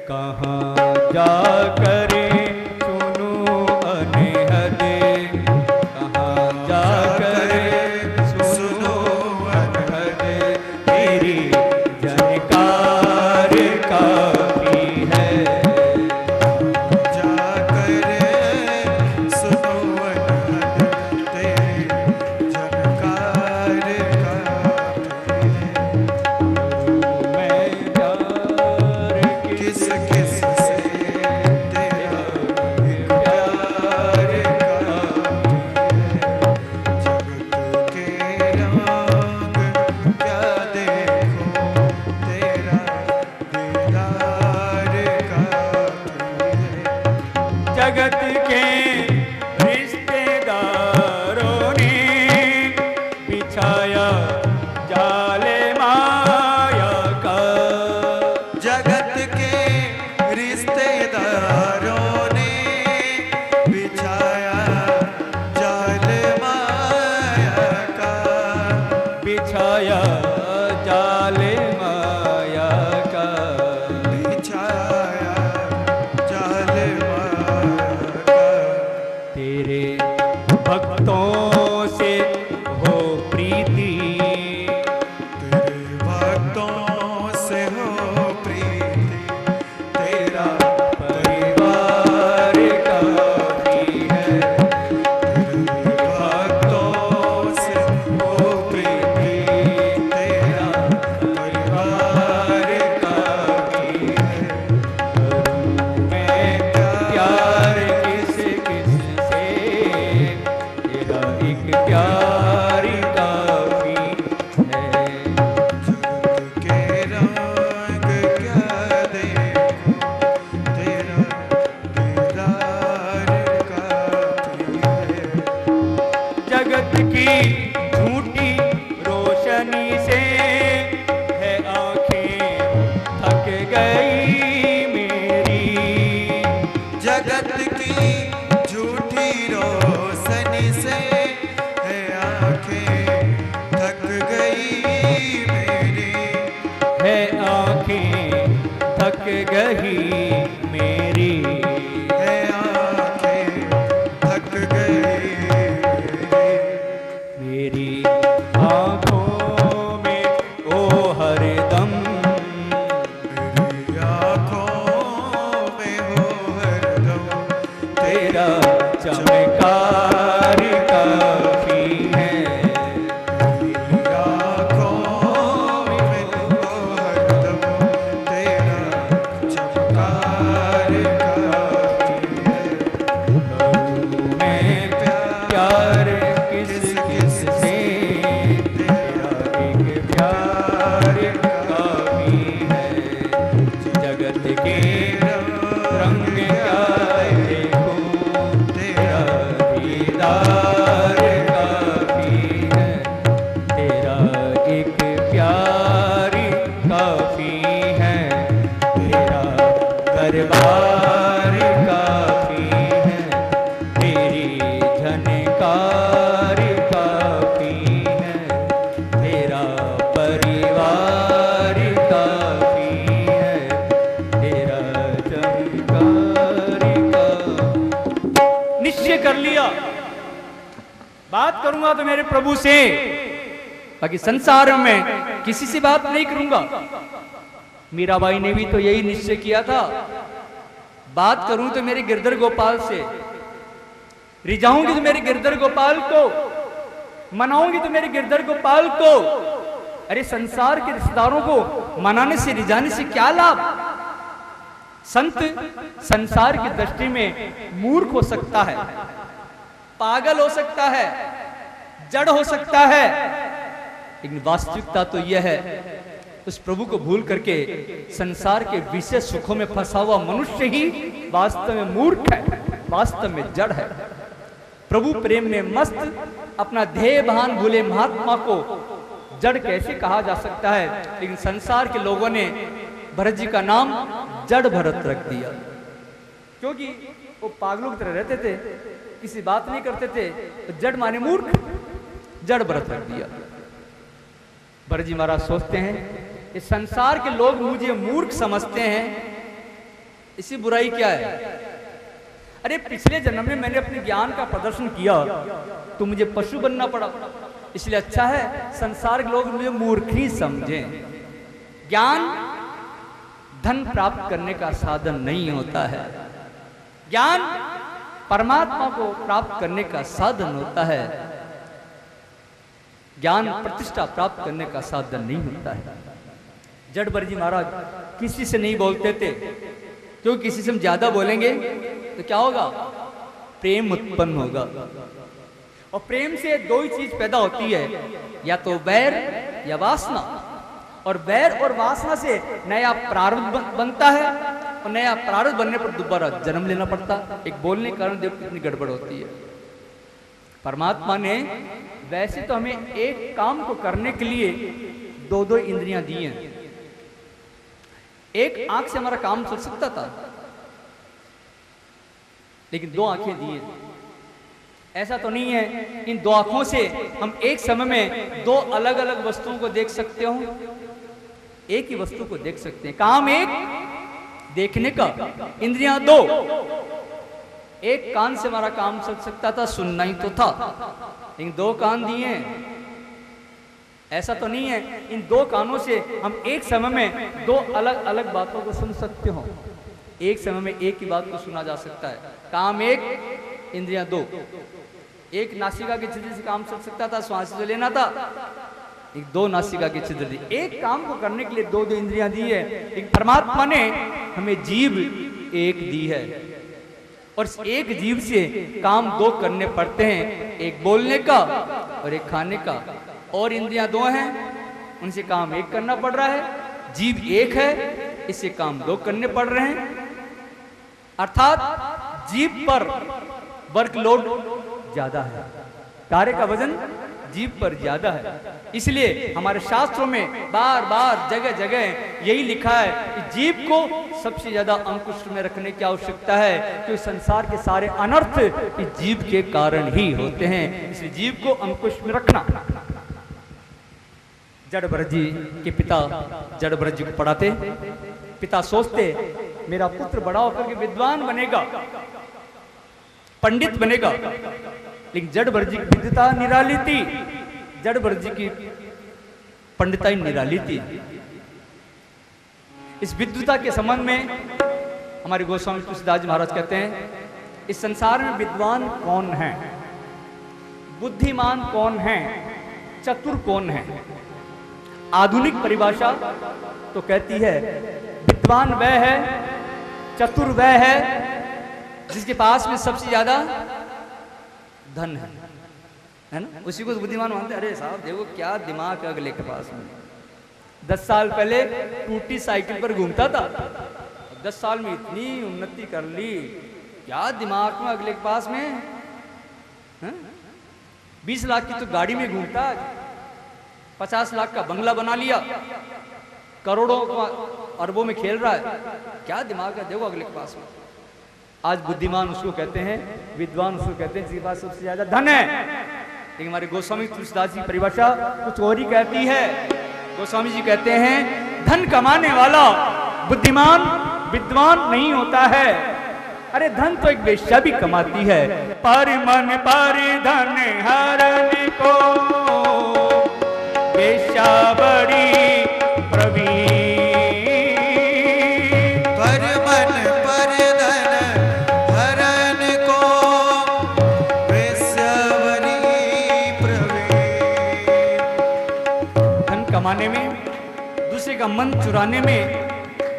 कहाँ जा करे सुनो अनहद, कहाँ जा करे सुनो अनहद, तेरी जनकार काफी है। जा करे सुनो अनहद, तेरी जनकार काफी है। मैं प्यार किस किस से तेरा प्यार काफी है। जगत के रंग क्या देखो, तेरा दीदार काफी है। जगत के रिश्तेदारों ने बिछाया जाले माया का, जगत के रिश्तेदारों ने बिछाया जाल माया का, बिछाया जाले माया का। बिछाया जाल माया का। तेरे भक्तों से हो प्रीति, तेरे भक्तों से हो प्रीति, तेरा परिवार काफी है। तेरे भक्तों से हो प्रीति, तेरा परिवार काफी है। मैं प्यार किस किस से, तेरा एक प्यार काफी है। जगत के रंग क्या देखो, तेरा दीदार काफी है। जगत की झूठी रोशनी से है आंखें थक गई मेरी, जगत की झूठी रोशनी से है आंखें थक गई मेरी, है आंखें थक गई मेरी। है आंखें थक गई मेरी आंखों में ओ हरदम, मेरी आँखों में हो हरदम, तेरा चमत्कार काफी है। मेरी आँखों में हो हरदम, तेरा चमत्कार काफी है। मैं प्यार किस किस से, तेरा एक प्यार काफी है। जगत के रंग क्या देखो, तेरा दीदार काफी है। तेरा एक प्यार काफी है। तेरा दरबार काफी है। तेरी झनकार काफी है। तेरा परिवार काफी है। तेरा झनकार निश्चय कर लिया, बात करूंगा तो मेरे प्रभु से, बाकी संसार में किसी से बात नहीं करूंगा। मीराबाई ने भी तो यही निश्चय किया था, बात करूं तो मेरे गिरधर गोपाल से, रिझाऊंगी तो मेरे गिरधर गोपाल को, मनाऊंगी तो मेरे गिरधर गोपाल को। अरे संसार के रिश्तेदारों को मनाने से रिझाने से क्या लाभ। संत संसार की दृष्टि में मूर्ख हो सकता है, पागल हो सकता है, जड़ हो सकता है, लेकिन वास्तविकता तो यह है, उस प्रभु को भूल करके संसार के विषय सुखों में फंसा हुआ मनुष्य ही वास्तव में मूर्ख है, वास्तव में जड़ है। प्रभु प्रेम में मस्त अपना ध्येय भान भूले महात्मा को जड़ कैसे कहा जा सकता है। लेकिन संसार के लोगों ने भरत जी का नाम जड़ भरत रख दिया, क्योंकि वो पागलों की तरह रहते थे, किसी बात नहीं करते थे, तो जड़ माने मूर्ख, जड़ भरत रख दिया। भरत जी महाराज सोचते हैं, इस संसार के लोग मुझे मूर्ख समझते हैं, इससे बुराई क्या है? अरे पिछले जन्म में मैंने अपने ज्ञान का प्रदर्शन किया तो मुझे पशु बनना पड़ा, इसलिए अच्छा है संसार के लोग मुझे मूर्ख ही समझें। ज्ञान धन प्राप्त करने का साधन नहीं होता है, ज्ञान परमात्मा को प्राप्त करने का साधन होता है। ज्ञान प्रतिष्ठा प्राप्त करने का साधन नहीं होता है। जड़भर जी महाराज किसी से नहीं बोलते थे, क्योंकि किसी से हम ज्यादा बोलेंगे तो क्या होगा? प्रेम उत्पन्न होगा, और प्रेम से दो ही चीज पैदा होती है, या तो वैर या वासना। और वैर और वासना से नया प्रारब्ध बनता है, और नया प्रारब्ध बनने पर दोबारा जन्म लेना पड़ता। एक बोलने के कारण देखो कितनी गड़बड़ होती है। परमात्मा ने वैसे तो हमें एक काम को करने के लिए दो दो इंद्रियां दी हैं। एक आंख से हमारा काम चल सकता था, लेकिन दो आंखें दी हैं। ऐसा तो नहीं है इन दो आंखों से हम एक समय में दो अलग अलग वस्तुओं को देख सकते हो। एक ही वस्तु को देख सकते हैं। काम एक, देखने का। इंद्रियां दो। एक कान से हमारा काम चल सकता था, सुनना ही तो था, लेकिन दो कान दिए। ऐसा तो नहीं है इन दो कानों से हम एक समय में दो अलग अलग बातों को सुन सकते हो। एक समय में एक ही बात को सुना जा सकता है। काम एक, इंद्रियां दो। एक नासिका के छिद्र से काम चल सकता था, श्वास से लेना था, एक दो नासिका के छिद्र दी। एक काम को करने के लिए दो दो इंद्रियां दी है। एक परमात्मा ने हमें जीव एक दी है, और इस एक जीव से काम दो करने पड़ते हैं, एक बोलने का और एक खाने का। और इंद्रियां दो हैं, उनसे काम एक करना पड़ रहा है। जीव एक है, इससे काम दो करने पड़ रहे हैं। अर्थात जीव पर वर्कलोड ज्यादा है, कार्य का वजन जीव पर ज्यादा है। इसलिए हमारे शास्त्रों में बार बार जगह जगह यही लिखा है कि जीव को सबसे ज्यादा अंकुश में रखने की आवश्यकता है, क्योंकि संसार के सारे अनर्थ इस जीव के कारण ही होते हैं। इसलिए जीव को अंकुश में रखना। जड़भरत जी के पिता जड़भरत जी को पढ़ाते। पिता सोचते मेरा पुत्र बड़ा होकर के विद्वान बनेगा, पंडित बनेगा, लेकिन जड़भरत जी की विद्वता निराली थी, जड़भरत जी की पंडिताई निराली थी। इस विद्वता के संबंध में हमारे गोस्वामी तुलसीदास जी महाराज कहते हैं, इस संसार में विद्वान कौन है, बुद्धिमान कौन है, चतुर कौन है? आधुनिक परिभाषा तो कहती है विद्वान वह है, चतुर वह है जिसके पास में सबसे ज्यादा धन है ना, उसी को बुद्धिमान मानते। अरे साहब देखो क्या दिमाग है अगले के पास में। 10 साल पहले टूटी साइकिल पर घूमता था, 10 साल में इतनी उन्नति कर ली, क्या दिमाग में अगले के पास में है? 20 लाख की तो गाड़ी में घूमता, 50 लाख का बंगला बना लिया, करोड़ों अरबों में खेल रहा है, क्या दिमाग है देखो अगले के पास में। आज बुद्धिमान उसको कहते हैं, विद्वान उसको कहते हैं जिसके पास सबसे ज्यादा धन है। लेकिन हमारे गोस्वामी तुलसीदास जी परिभाषा कुछ और ही कहती है। गोस्वामी जी कहते हैं धन कमाने वाला बुद्धिमान विद्वान नहीं होता है। अरे धन तो एक वेश्या भी कमाती है। पर मन पर धन हरने को वेश्या बड़ी प्रवीण। पर मन पर धन हरन को वेश्या बड़ी प्रवीण। धन कमाने में, दूसरे का मन चुराने में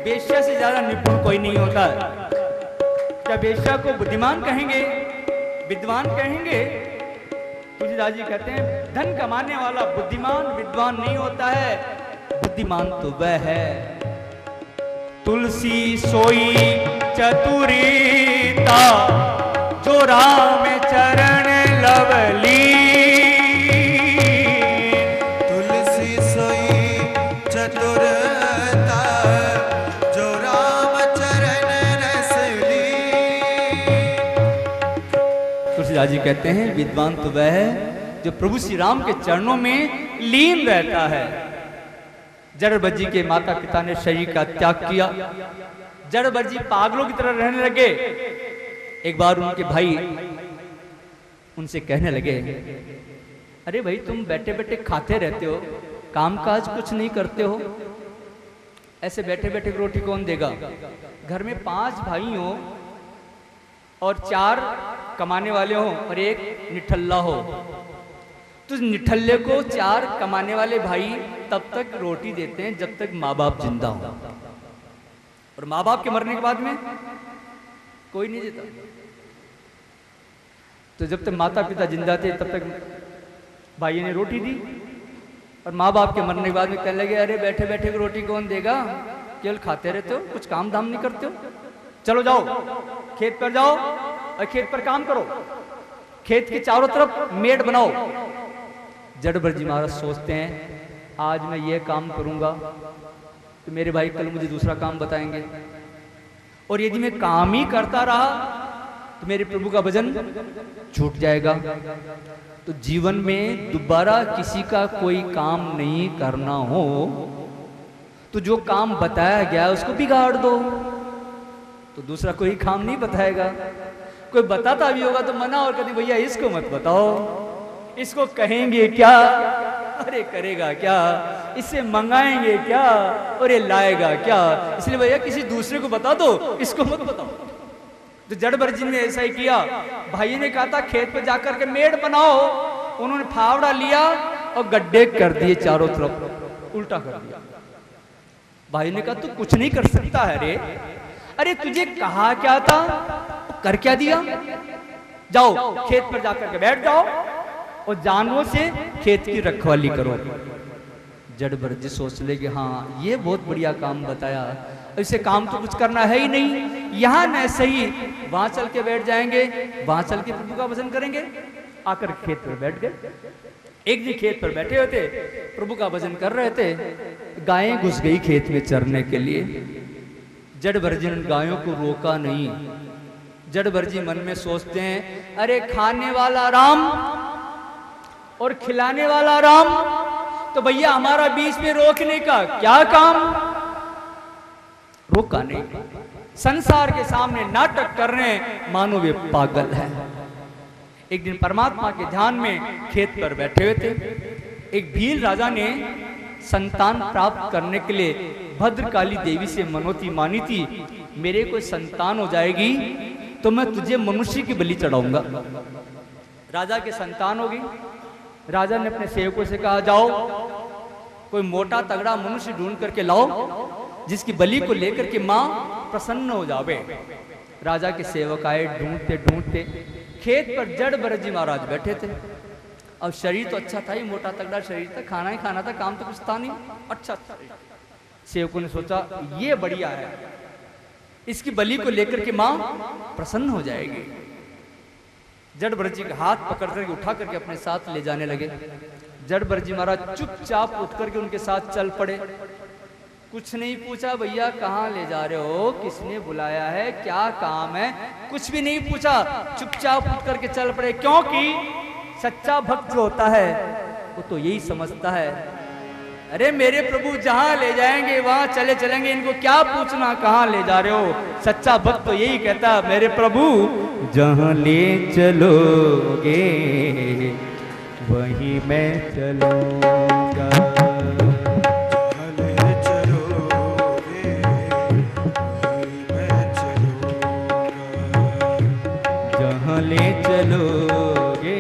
वेश्या से ज्यादा निपुण कोई नहीं होता है। क्या वेश्या को बुद्धिमान कहेंगे, विद्वान कहेंगे? तुलसीदास जी कहते हैं धन कमाने वाला बुद्धिमान विद्वान नहीं होता है, बुद्धिमान तो वह है तुलसी सोई चतुरीता जो राम चरण लवली। तुलसी सोई चतुरता जो राम चरण रसली। तुलसीदास जी कहते हैं विद्वान तो वह है जो प्रभु श्री राम के चरणों में लीन रहता है। जड़भरत जी के माता पिता ने शरीर का त्याग किया। जड़भरत जी पागलों की तरह रहने लगे। एक बार उनके भाई उनसे कहने लगे, अरे भाई तुम बैठे बैठे खाते रहते हो, कामकाज कुछ नहीं करते हो, ऐसे बैठे बैठे रोटी कौन देगा? घर में 5 भाई हो और 4 कमाने वाले हो और एक निठल्ला हो, तो निठल्ले को 4 कमाने वाले भाई तब तक रोटी देते हैं जब तक माँ बाप जिंदा हो, और माँ बाप के मरने के बाद में कोई नहीं देता। तो जब तक माता पिता जिंदा थे तब तक भाई ने रोटी दी, और माँ बाप के मरने के बाद में कहने लगे, अरे बैठे बैठे रोटी कौन देगा, केवल खाते रहते हो, कुछ काम धाम नहीं करते हो, चलो जाओ खेत पर जाओ और खेत पर काम करो, खेत के चारों तरफ मेड़ बनाओ। जड़भरत जी महाराज सोचते हैं, आज मैं ये काम करूंगा तो मेरे भाई कल मुझे दूसरा काम बताएंगे, और यदि मैं काम ही करता रहा तो मेरे प्रभु का भजन छूट जाएगा। तो जीवन में दोबारा किसी का कोई काम नहीं करना हो तो जो काम बताया गया उसको बिगाड़ दो, तो दूसरा कोई काम नहीं बताएगा। कोई बताता भी होगा तो मना और कहती, भैया इसको मत बताओ, इसको कहेंगे क्या, अरे करेगा क्या, इससे मंगाएंगे क्या, और ये लाएगा क्या, इसलिए भैया किसी दूसरे को बता दो, इसको मत बताओ। तो जड़भरत जी ने ऐसा ही किया। भाई ने कहा था खेत पे जाकर के मेड़ बनाओ, उन्होंने फावड़ा लिया और गड्ढे कर दिए चारों तरफ, उल्टा कर दिया। भाई ने कहा तू कुछ नहीं कर सकता है रे, अरे तुझे कहा क्या था, कर क्या दिया, जाओ खेत पर जाकर के बैठ जाओ और जानवरों से खेत की रखवाली करो। जड़भरत जी सोच ले कि हाँ ये बहुत बढ़िया काम बताया, इसे काम तो कुछ करना है ही नहीं, यहाँ न सही वहां चल के बैठ जाएंगे, वहां चल के प्रभु का भजन करेंगे। आकर खेत पर बैठ गए। एक दिन खेत पर बैठे हुए थे, प्रभु का भजन कर रहे थे, गायें घुस गई खेत में चरने के लिए। जड़भरत जी ने गायों को रोका नहीं। जड़भरत जी मन में सोचते हैं, अरे खाने वाला राम और खिलाने वाला राम, तो भैया हमारा बीच में रोकने का क्या काम। रोका नहीं, संसार के सामने नाटक कर रहे हैं मानो वे पागल है। एक दिन परमात्मा के ध्यान में खेत पर बैठे हुए थे। एक भील राजा ने संतान प्राप्त करने के लिए भद्रकाली देवी से मनोती मानी थी, मेरे कोई संतान हो जाएगी तो मैं तुझे मनुष्य की बलि चढ़ाऊंगा। राजा के संतान होगी। राजा ने अपने सेवकों से कहा, जाओ कोई मोटा तगड़ा मनुष्य ढूंढ करके लाओ जिसकी बलि को लेकर के मां प्रसन्न हो जावे। राजा के सेवक आए, ढूंढते ढूंढते खेत पर जड़भरत जी महाराज बैठे थे। अब शरीर तो अच्छा था ही, मोटा तगड़ा शरीर था, खाना ही खाना था, काम तो कुछ था नहीं, अच्छा था। सेवकों ने सोचा ये बढ़िया है, इसकी बलि को लेकर के मां प्रसन्न हो जाएगी। जड़भरत जी का हाथ पकड़ करके उठा करके अपने साथ ले जाने लगे। जड़भरत जी महाराज चुपचाप उठ करके उनके साथ चल पड़े। कुछ नहीं पूछा, भैया कहाँ ले जा रहे हो, किसने बुलाया है, क्या काम है, कुछ भी नहीं पूछा, चुपचाप उठ करके चल पड़े। क्योंकि सच्चा भक्त जो होता है वो तो यही समझता है, अरे मेरे प्रभु जहां ले जाएंगे वहां चले चलेंगे, इनको क्या पूछना कहाँ ले जा रहे हो। सच्चा भक्त तो यही कहता है, मेरे प्रभु जहां ले चलोगे वहीं मैं चलूंगा। जहां ले चलोगे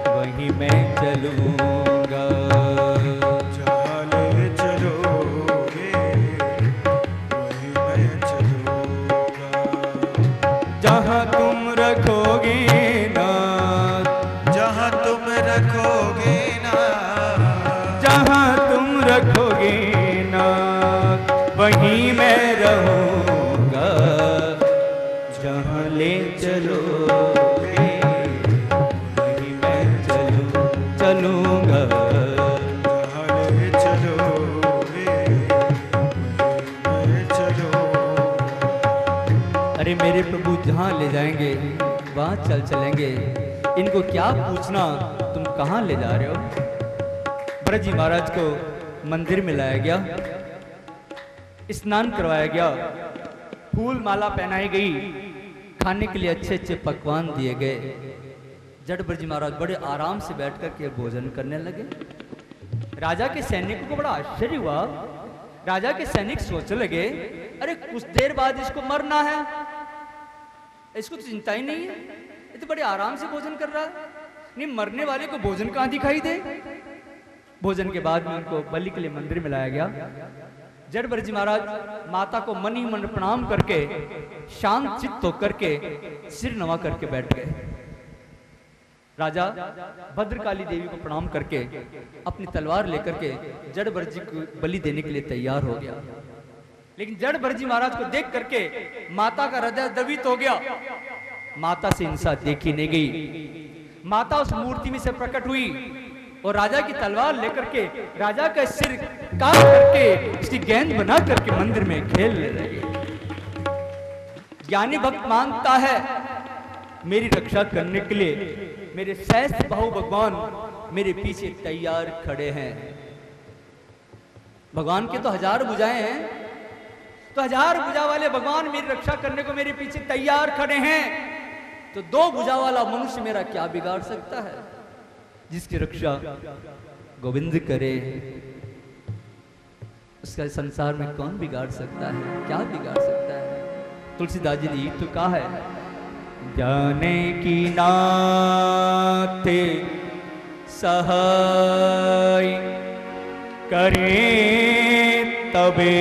वहीं मैं चलूंगा। जहाँ ले चलोगे वहीं मैं चलूंगा। जहां तुम रखोगे ना, जहाँ तुम रखोगे ना, जहां तुम रखोगे ना वहीं मैं रहूंगा। जहां ले चलोगे वहीं मैं चलूंगा। जहाँ ले चलोगे वहीं मैं चलूंगा। अरे मेरे प्रभु जहां ले जाएंगे वहां चल चलेंगे, इनको क्या पूछना तुम कहां ले जा रहे हो। भरत जी महाराज को मंदिर में लाया गया, स्नान करवाया गया, फूल माला पहनाई गई, खाने के लिए अच्छे अच्छे पकवान दिए गए। जड़ब्रज महाराज बड़े आराम से बैठ कर के भोजन करने लगे। राजा के सैनिकों को बड़ा आश्चर्य हुआ। राजा के सैनिक सोचने लगे, अरे कुछ देर बाद इसको मरना है, इसको तो चिंता ही नहीं है, ये तो बड़े आराम से भोजन कर रहा है। नहीं, मरने वाले को भोजन कहां दिखाई दे। भोजन के बाद में उनको बलि के लिए मंदिर में लाया गया। जड़ब्रज महाराज माता को मन ही मन प्रणाम करके शांत चित्त होकर के सिर नवा करके बैठ गए। राजा भद्रकाली देवी को प्रणाम करके अपनी तलवार लेकर के जड़ब्रज जी को बलि देने के लिए तैयार हो गया। लेकिन जड़ब्रज जी महाराज को देख करके माता का हृदय द्रवित हो गया। माता से हिंसा देखी नहीं गई। माता उस मूर्ति में से प्रकट हुई और राजा की तलवार लेकर के राजा का सिर काट करके इसकी गेंद बना करके मंदिर में खेलने लगे। ज्ञानी भक्त मानता है मेरी रक्षा करने के लिए मेरे सहस्त्र बाहु भगवान मेरे पीछे तैयार खड़े हैं। भगवान के तो 1000 भुजाएं हैं, तो 1000 भुजा वाले भगवान मेरी रक्षा करने को मेरे पीछे तैयार खड़े हैं, तो 2 भुजा वाला मनुष्य मेरा क्या बिगाड़ सकता है। जिसकी रक्षा गोविंद करे उसका संसार में कौन बिगाड़ सकता है, क्या बिगाड़ सकता है। तुलसीदास जी ने तो कहा है, जाने की नाथे सहाय करे तबे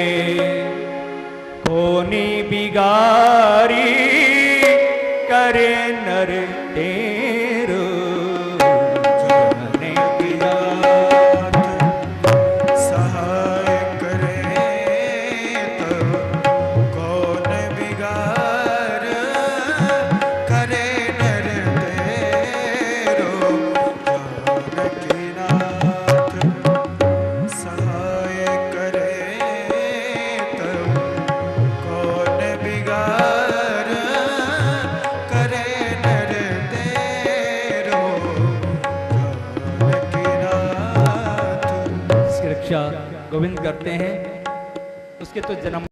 कोनी बिगारी करे नर तेरो। जाने की नाथ सहाय करे तब कौन बिगाड़ करे नर तेरो। जानकी नाथ सहाय करे तब कौन बिगाड़ करे नर तेरो। जानकी नाथ जिसकी रक्षा गोविंद करते हैं उसके तो जन्म